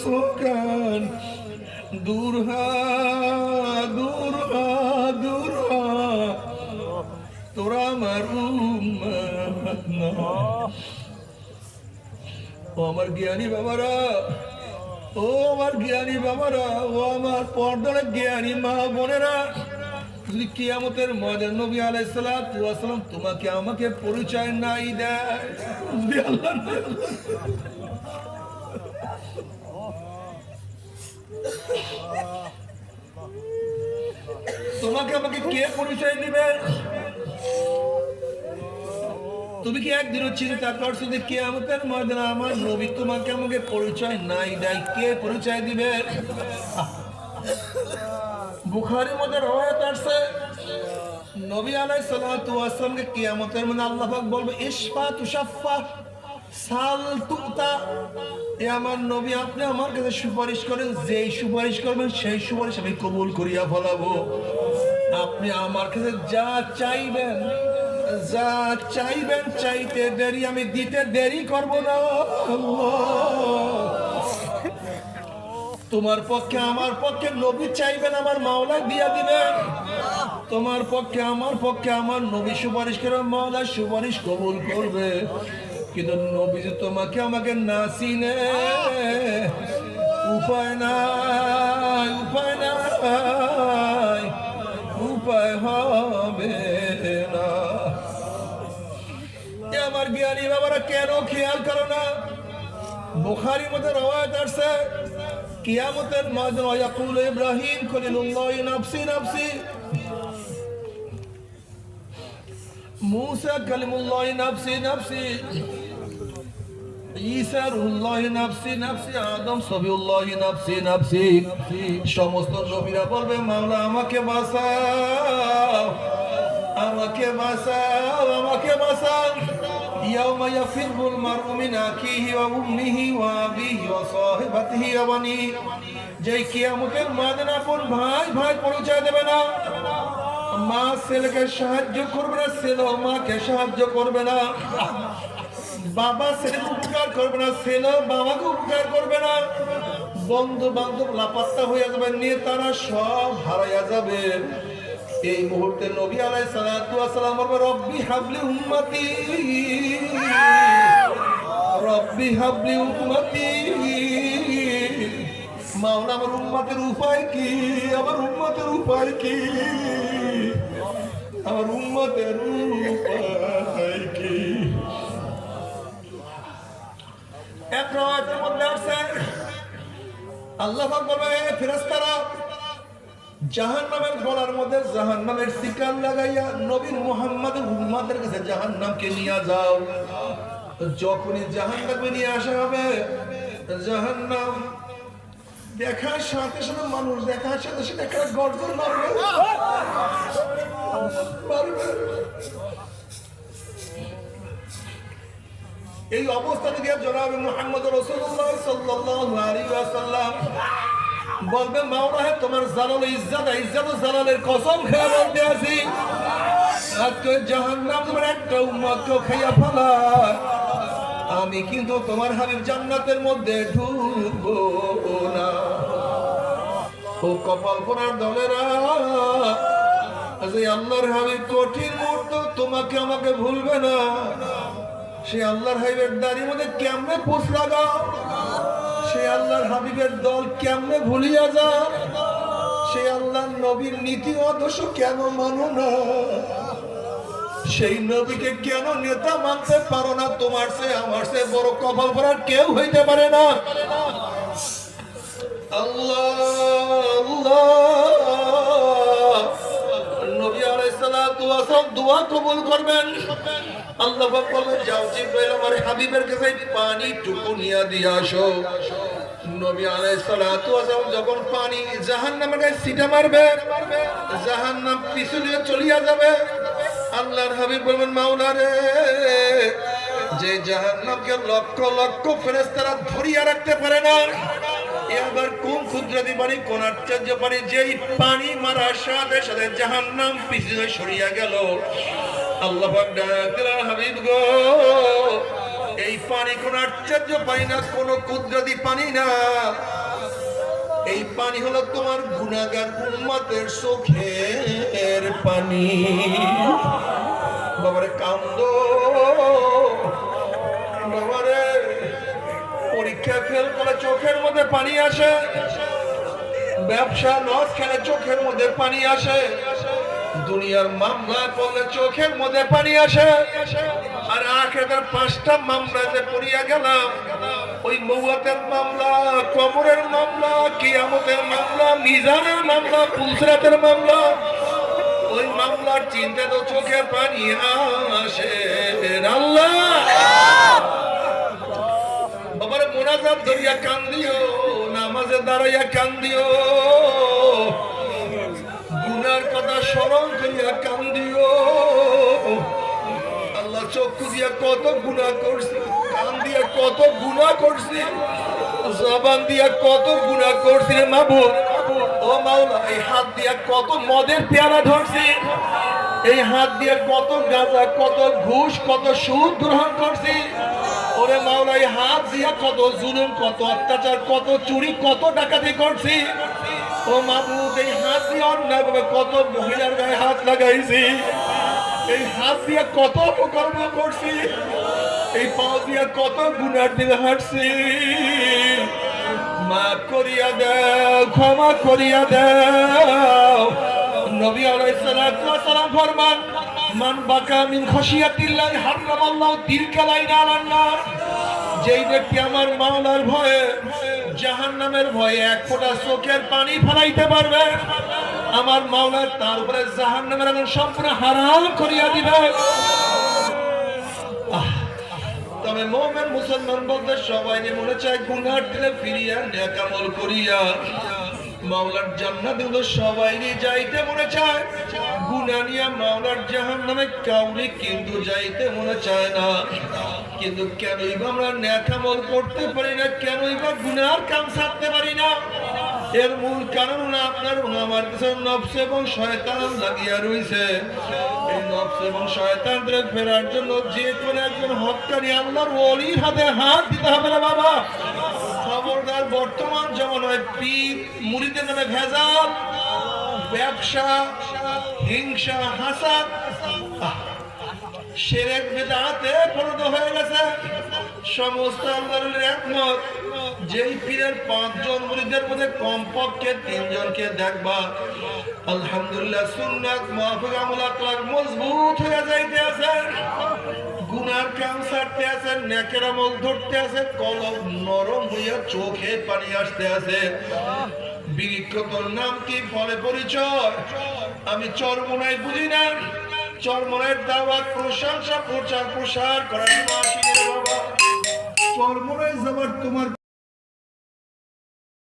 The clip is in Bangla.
সুকান দূর হা দূর হা দূর হা তোরা আমার উম্মত না। ও আমার জ্ঞানী বাবারা, ও আমার জ্ঞানী বাবারা, ও আমার পর্দার জ্ঞানী মা বোনেরা, যদি কিয়ামতের ময়দান নবী আলাইহিস সালাতু ওয়াস সালাম তোমাকে আমাকে পরিচয় নাই দেয়, যদি আল্লাহ তোমাকে আমাকে কে পরিচয় দিবে? তুমি কি একদিনও চিন্তা করছো যে কিয়ামতের ময়দানে আমার নবী তোমাকে আমাকে পরিচয় নাই দেয়, কে পরিচয় দিবে? বুখারীর মধ্যে রওয়ায়াত আছে, নবী আলাইহিস সালাতু ওয়াস সালামকে কিয়ামতের মধ্যে আল্লাহ পাক বলবে ইশফা তুশাফা সাল তুতা, এ আমার নবী আপনি আমার কাছে সুপারিশ করেন, যেই সুপারিশ করবেন সেই সুপারিশ আমি কবুল করিয়া ফেলাবো। আপনি আমার কাছে যা চাইবেন, যা চাইবেন, চাইতে দেরি আমি দিতে দেরি করব না। তোমার পক্ষে আমার পক্ষে নবী চাইবেন, আমার মাওলা দিয়া দিবেন। তোমার পক্ষে আমার নবী সুপারিশ করে মাওলা সুপারিশ কবুল করবে। কিন্তু নবী যে তোমাকে আমাকে না চিনে, উপায় নাই, উপায় নাই, উপায় হবে না। আমার জ্ঞানী বাবারা কেন খেয়াল করো না? বুখারীর মধ্যে রওয়ায়াত আছে, কিয়ামতের ময়দানে ইয়াকুল ইব্রাহিম খলিলুল্লাহ নাফসি নাফসি, মুসা কালিমুল্লাহ নাফসি নাফসি, ঈসা রুহুল্লাহ নাফসি নাফসি, আদম সফিউল্লাহ নাফসি নাফসি। সমস্ত নবীরা বলবে মাওলা আমাকে বাঁচাও, আমাকে বাঁচাও, আমাকে বাঁচাও। ইয়াউমা ইয়াফিরুল মারউ মিন আখিহি ওয়া উম্মিহি ওয়া আবিহি ওয়া সাহিবাতিহি ওয়া বানিহি, যেই কিয়ামতের ময়দানে আপন ভাই ভাই পরিচয় দেবে না, মা ছেলেকে সাহায্য করবে না, ছেলে মাকে সাহায্য করবে না, বাবা ছেলেকে উপকার করবে না, ছেলে বাবাকে উপকার করবে না, বন্ধু বান্ধব লাপাত্তা হয়ে যাবে, নিয়ে তারা সব হারাইয়া যাবে। এই মুহূর্তে নবী আলাইহিস সালাতু ওয়াস সালাম বলবে রব্বি হাবলি উম্মতি, রব্বি হাবলি উম্মতি। মাওলা আমার উম্মতের উপায় কি? আমার উম্মতের উপায় কি? আমার উম্মতের উপায় কি? এক রাতের মধ্যে আসছে আল্লাহ পাক বলবে ফেরেশতারা জাহান্নামের গলার মধ্যে জাহান্নামের শিকার লাগাইয়া নবী মুহাম্মদের উম্মতের কাছে জাহান্নামকে নিয়ে যাও। যখনই জাহান্নামকে নিয়ে আসা হবে, জাহান্নাম দেখার সাথে সাথে, মানুষ দেখার সাথে সাথে একটা গর্জন মারবে। এই অবস্থাতে গিয়ে জনাবে মুহাম্মদ রাসূলুল্লাহ সাল্লাল্লাহু আলাইহি ওয়াসাল্লাম বলবে মাওলা হে তোমার জালাল ইজ্জত, ইজ্জত ও জালালের কসম খেয়ে বলতে আছি, আজকে জাহান্নাম তোমার একটা উম্মতকে খাইয়া ফেলায়, আমি কিন্তু তোমার হাবিব জান্নাতের মধ্যে ঢুকবো না। ও কপাল পোড়ার দলেরা, আল্লাহর হাবিব কঠিন মুহূর্ত তোমাকে আমাকে ভুলবে না। সে আল্লাহর হাবিবের দাড়ির মধ্যে কেমনে পোষ লাগাও, সে আল্লাহর হাবিবের দল কেমনে ভুলিয়া যা, সে আল্লাহর নবীর নীতি আদর্শ কেন মানো না, সেই নবীকে কেন নেতা মানতে পারো না? তোমার সে আমার সে বড় কপাল ভরার কেউ হইতে পারে না। আল্লাহ আল্লাহ, নবী আলাইহিস সালাতু ওয়াস সালাম দোয়া কবুল করবেন। আল্লাহ পাক বলবেন যাও জিবরাইল আমার হাবিবের কাছে পানি টুকু নিয়ে দিয়ে আসো। নবী আলাইহিস সালাতু ওয়াস সালাম যখন পানি জাহান্নামের গায়ে ছিটা মারবে, জাহান্নাম পিছু দিয়ে চলিয়া যাবে। আল্লাহর হাবিব বলবেন মাওলা রে, যে জাহান্নামকে লক্ষ লক্ষ ফেরেশতারা ধরিয়া রাখতে পারে না, এবার কোন কুদরতি পানি, কোন আশ্চর্য পানি, যেই পানি মারার সাথে সাথে জাহান্নাম পিছনে সরিয়া গেল। আল্লাহ পাক ডাক দিলেন হাবিব গো, এই পানি কোন আশ্চর্য পানি না, কোন কুদরতি পানি না, এই পানি হলো তোমার গুনাহগার উম্মতের চোখের পানি। বাবারে কান্দো, বাবারে পরীক্ষা ফেল করে চোখের মধ্যে পানি আসে, ব্যবসা লস খেলে চোখের মধ্যে পানি আসে, দুনিয়ার মামলা পড়লে চোখের মধ্যে পানি আসে। আর আখিরাতের 5টা মামলাতে পড়িয়া গেলাম, ওই মৌয়াতের মামলা, কবরের মামলা, কিয়ামতের মামলা, মিজানের মামলা, পুলসিরাতের মামলা। ওই মামলার চিন্তা তো চোখের পানি আসে। আল্লাহ বাবারে মোনাজাত ধরিয়া কান্দিও, নামাজে দাঁড়াইয়া কান্দিও, গুনার কথা স্মরণ করিয়া কান্দিও। আল্লাহ চক্ষু দিয়া কত গুনাহ করছি, কান দিয়া কত গুনাহ করছি, জবান দিয়া কত গুনাহ করছি রে মাবুদ। ও মাওলা, এই হাত দিয়া কত মদের পেয়ালা ধরছি, এই হাত দিয়ে কত গাঁজা, কত ঘুষ, কত সুদ গ্রহণ করছি। ওরে মাওলা, এই হাত দিয়া কত জুলুম, কত অত্যাচার, কত চুরি, কত ডাকাতি করছি। ও মাবুদ, এই হাত দিয়ে অন্যায়ভাবে কত মহিলার গায়ে হাত লাগাইছি, এই হাত দিয়ে কত অপকর্ম করছি, এই পা দিয়ে কত গুনার দিকে হাঁটছি। মাফ করিয়া দাও, ক্ষমা করিয়া দাও। নবী আলাইহিস সালাতু ওয়াস সালাম ফরমান, মান বাকা মিন খাশিয়াতিল্লাহি হারামাল্লাহু তিলকা লাইনা আলান নার। যেই ব্যক্তি আমার মাওলার ভয়ে, জাহান্নামের ভয়ে এক ফোঁটা চোখের পানি ফেলাইতে পারবে, আমার মাওলা তার উপরে জাহান্নামের আগুন সম্পূর্ণ হারাম করিয়া দিবে। তবে মুমিন মুসলমান বলতে সবাই মনে চায় গুনাহ থেকে ফিরিয়া নেক আমল করিয়া মাওলার জান্নাতে তো সবাইরই যাইতে মনে চায়, গুনাহ নিয়ে মাওলার জাহান্নামে কাউরে কিন্তু যাইতে মনে চায় না। কিন্তু কেনই বা আমরা নেক আমল করতে পারি না, কেনই বা গুনাহর কাম ছাড়তে পারি না? এর মূল কারণ না আপনার আমার কাছে নফস এবং শয়তান লাগিয়া রইছে। এই নফস এবং শয়তানদের ফেরার জন্য যে কোনো একজন হক্কানি আল্লাহর ওলির হাতে হাত দিতে হবে না বাবা। খবরদার, বর্তমান জমানায় পীর মুরিদের নামে ভেজাল, ব্যবসা, হিংসা, হাসাদ, শিরক বিদআতে পরিণত হয়ে গেছে। সমস্ত আল্লাহর একমত, যেই পীরের 5 জন মুরিদের মধ্যে কমপক্ষে 3 জনকে দেখবা আলহামদুলিল্লাহ সুন্নাত মুআফিক আমল আখলাক মজবুত হয়ে যাইতে আছে, গুনার কাম ছাড়তে আছে, নেকের আমল ধরতে আছে, কলব নরম হইয়া চোখে পানি আসতে আছে। বৃক্ষ তোর নাম কি, ফলে পরিচয়? আমি চরমোনাই বুঝি না, চরমোনাইয়ের দাওয়াত, প্রশংসা, প্রচার প্রসার করার জন্য আসি রে বাবা। চরমোনাই যাবার তোমার